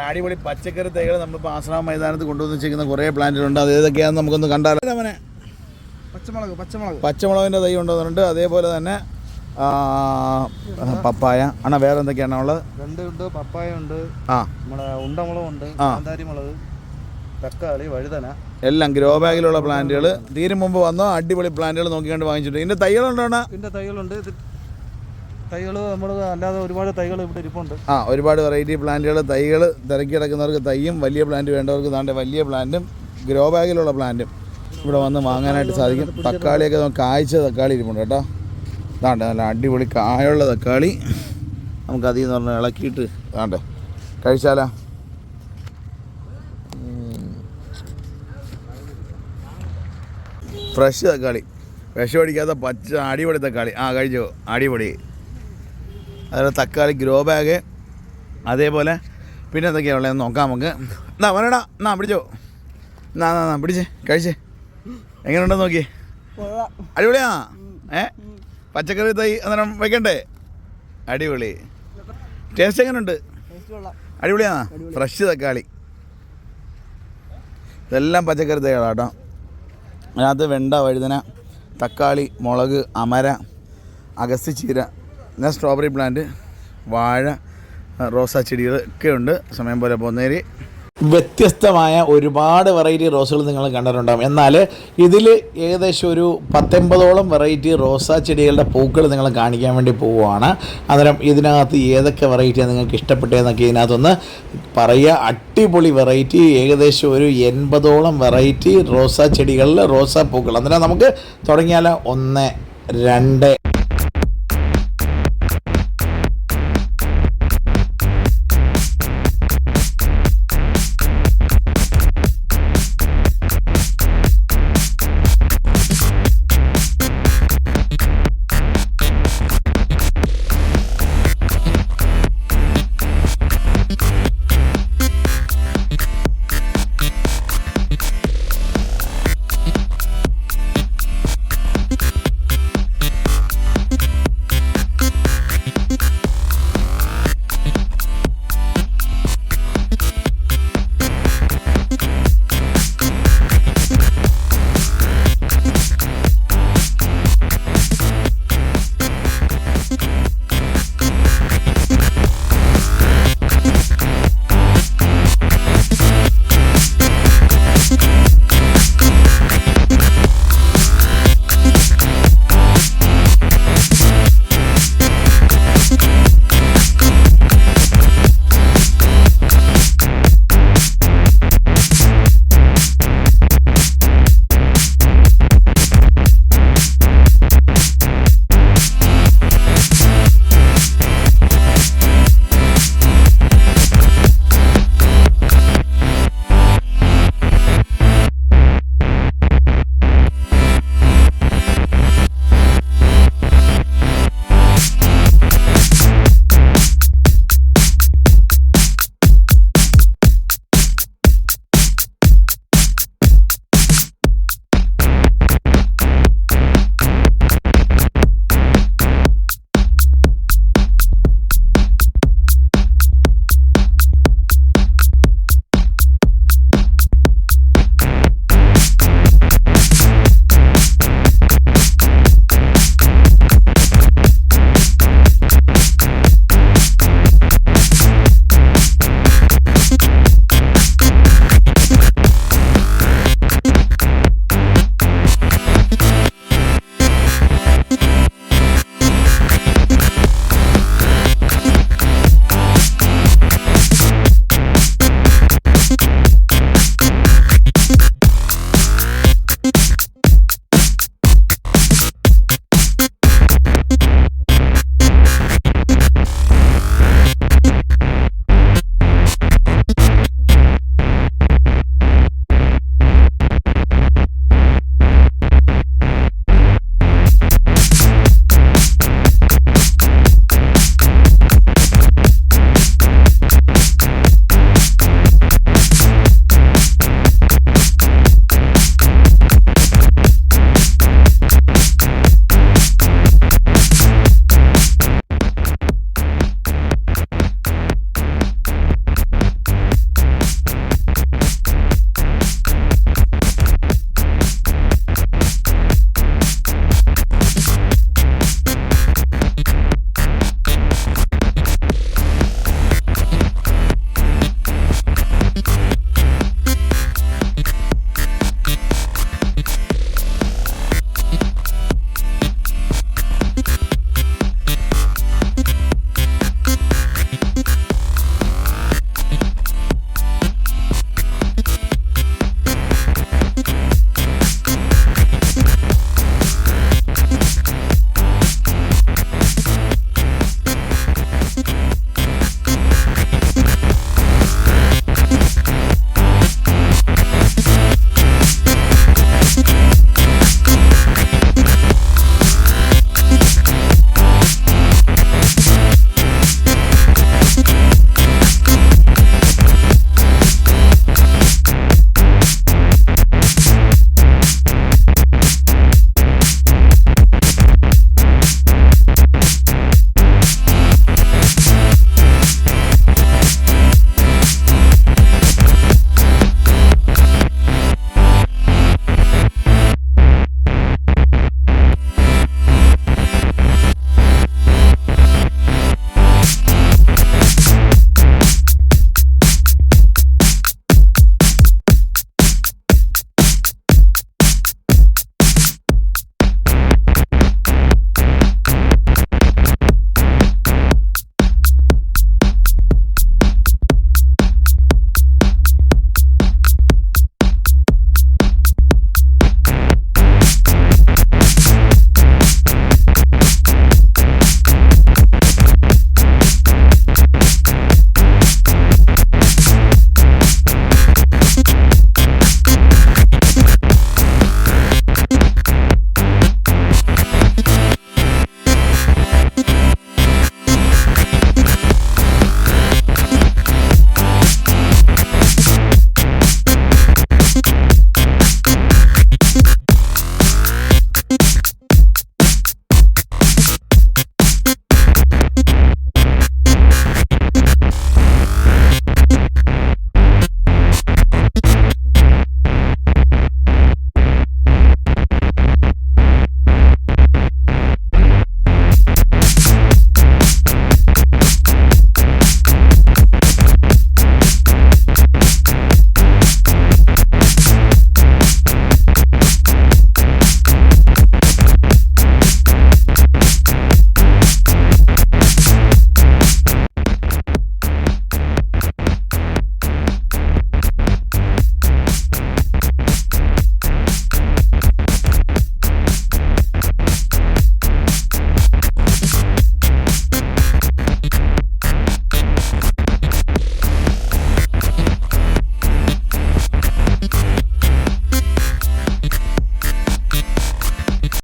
അടിപൊളി പച്ചക്കറി തൈകൾ നമ്മളിപ്പോൾ ആശ്രമ മൈതാനത്ത് കൊണ്ടുവന്ന് വെച്ചിരിക്കുന്ന കുറേ പ്ലാന്റുകളുണ്ട്. അത് ഏതൊക്കെയാണെന്ന് നമുക്കൊന്ന് കണ്ടാലോ. അവനെ പച്ചമുളകിൻ്റെ തൈ കൊണ്ടുവന്നിട്ടുണ്ട്. അതേപോലെ തന്നെ പപ്പായ അണ്ണാ, വേറെ എന്തൊക്കെയാണ് ഉള്ളത്? ഉണ്ട്, പപ്പായ ഉണ്ട്, നമ്മുടെ ഉണ്ടമുളകുണ്ട്, കാന്താരിമുളക്, തക്കാളി, വഴുതന, എല്ലാം ഗ്രോ ബാഗിലുള്ള പ്ലാന്റുകൾ. തീരെ മുമ്പ് വന്നോ അടിപൊളി പ്ലാന്റുകൾ നോക്കിക്കൊണ്ട് വാങ്ങിച്ചിട്ടുണ്ട്. ഇതിൻ്റെ തൈകളുണ്ടോ? ഇതിൻ്റെ തൈകളുണ്ട്. തൈകൾ നമ്മൾ അല്ലാതെ ഒരുപാട് തൈകൾ ഇവിടെ ഇരിപ്പുണ്ട്. ഒരുപാട് വെറൈറ്റി പ്ലാന്റുകൾ. തൈകൾ തിരക്കി കിടക്കുന്നവർക്ക് തൈയും, വലിയ പ്ലാന്റ് വേണ്ടവർക്ക് താണ്ടെ വലിയ പ്ലാന്റും ഗ്രോ ബാഗിലുള്ള പ്ലാന്റും ഇവിടെ വന്ന് വാങ്ങാനായിട്ട് സാധിക്കും. തക്കാളിയൊക്കെ കായ്ച്ച തക്കാളി ഇരിപ്പുണ്ട് കേട്ടോ. താണ്ടെ നല്ല അടിപൊളി കായുള്ള തക്കാളി. നമുക്ക് അതിൽ നിന്ന് പറഞ്ഞാൽ ഇളക്കിയിട്ട് താണ്ടെ കഴിച്ചാലോ. ഫ്രഷ് തക്കാളി, വിഷം അടിക്കാത്ത പച്ച അടിപൊളി തക്കാളി. കഴിച്ചോ, അടിപൊളി. അതുപോലെ തക്കാളി ഗ്രോ ബാഗ്. അതേപോലെ പിന്നെ എന്തൊക്കെയാണ് ഉള്ളതെന്ന് നോക്കാം നമുക്ക്. എന്നാ വരടാ, എന്നാ പിടിച്ചോ, എന്നാ പിടിച്ചേ കഴിച്ചേ. എങ്ങനെയുണ്ടെന്ന് നോക്കിയേ. അടിപൊളിയാ. പച്ചക്കറി തൈ അന്നേരം വെക്കണ്ടേ? അടിപൊളി. ടേസ്റ്റ് എങ്ങനെയുണ്ട്? അടിപൊളിയാ. ഫ്രഷ് തക്കാളി. ഇതെല്ലാം പച്ചക്കറി തൈകളാട്ടോ. അതിനകത്ത് വെണ്ട, വഴുതന, തക്കാളി, മുളക്, അമര, അഗസ്ത്യച്ചീര, പിന്നെ സ്ട്രോബെറി പ്ലാന്റ്, വാഴ, റോസാ ചെടികൾ ഒക്കെ ഉണ്ട്. സമയം പോലെ പോകുന്നേരി വ്യത്യസ്തമായ ഒരുപാട് വെറൈറ്റി റോസുകൾ നിങ്ങൾ കണ്ടിട്ടുണ്ടാകും. എന്നാൽ ഇതിൽ ഏകദേശം ഒരു 19ഓളം വെറൈറ്റി റോസാ ചെടികളുടെ പൂക്കൾ നിങ്ങൾ കാണിക്കാൻ വേണ്ടി പോവുകയാണ്. അന്നേരം ഇതിനകത്ത് ഏതൊക്കെ വെറൈറ്റിയാണ് നിങ്ങൾക്ക് ഇഷ്ടപ്പെട്ടതെന്നൊക്കെ ഇതിനകത്തൊന്ന് പറയുക. അടിപൊളി വെറൈറ്റി, ഏകദേശം ഒരു 80ഓളം വെറൈറ്റി റോസാ ചെടികളിൽ റോസാ പൂക്കൾ. അന്നേരം നമുക്ക് തുടങ്ങിയാൽ 1, 2